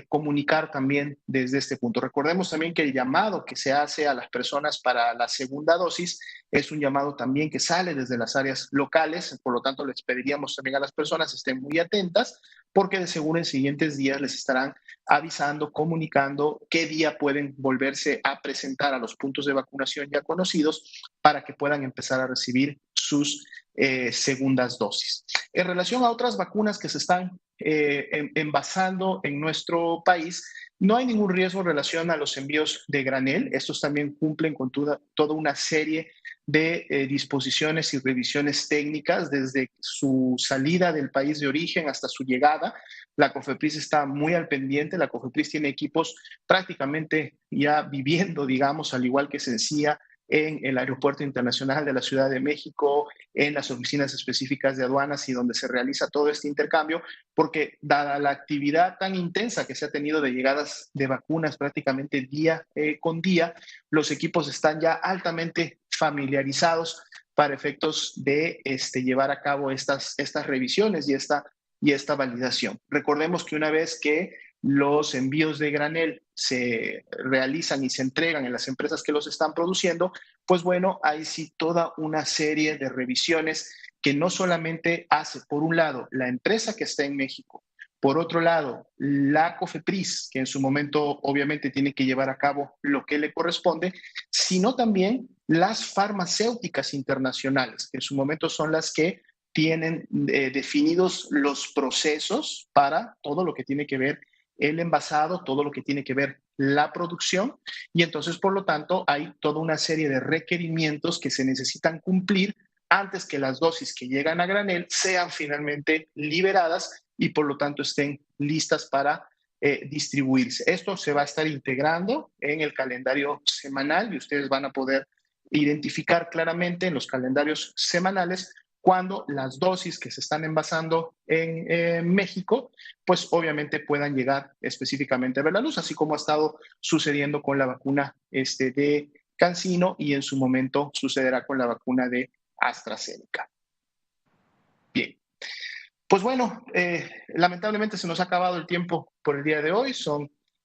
comunicar también desde este punto. Recordemos también que el llamado que se hace a las personas para la segunda dosis es un llamado también que sale desde las áreas locales, por lo tanto les pediríamos también a las personas estén muy atentas porque de seguro en siguientes días les estarán avisando, comunicando qué día pueden volverse a presentar a los puntos de vacunación ya conocidos para que puedan empezar a recibir sus segundas dosis. En relación a otras vacunas que se están envasando en nuestro país, no hay ningún riesgo en relación a los envíos de granel. Estos también cumplen con toda una serie de disposiciones y revisiones técnicas desde su salida del país de origen hasta su llegada. La COFEPRIS está muy al pendiente. La COFEPRIS tiene equipos prácticamente ya viviendo, digamos, al igual que Sencilla, en el Aeropuerto Internacional de la Ciudad de México, en las oficinas específicas de aduanas y donde se realiza todo este intercambio, porque dada la actividad tan intensa que se ha tenido de llegadas de vacunas prácticamente día con día, los equipos están ya altamente familiarizados para efectos de llevar a cabo estas revisiones y esta validación. Recordemos que una vez que los envíos de granel se realizan y se entregan en las empresas que los están produciendo, pues bueno, hay sí toda una serie de revisiones que no solamente hace, por un lado, la empresa que está en México, por otro lado, la COFEPRIS, que en su momento obviamente tiene que llevar a cabo lo que le corresponde, sino también las farmacéuticas internacionales, que en su momento son las que tienen definidos los procesos para todo lo que tiene que ver el envasado, todo lo que tiene que ver la producción, y entonces, por lo tanto, hay toda una serie de requerimientos que se necesitan cumplir antes que las dosis que llegan a granel sean finalmente liberadas y, por lo tanto, estén listas para distribuirse. Esto se va a estar integrando en el calendario semanal y ustedes van a poder identificar claramente en los calendarios semanales cuando las dosis que se están envasando en México, pues obviamente puedan llegar específicamente a ver la luz, así como ha estado sucediendo con la vacuna de CanSino y en su momento sucederá con la vacuna de AstraZeneca. Bien, pues bueno, lamentablemente se nos ha acabado el tiempo por el día de hoy, son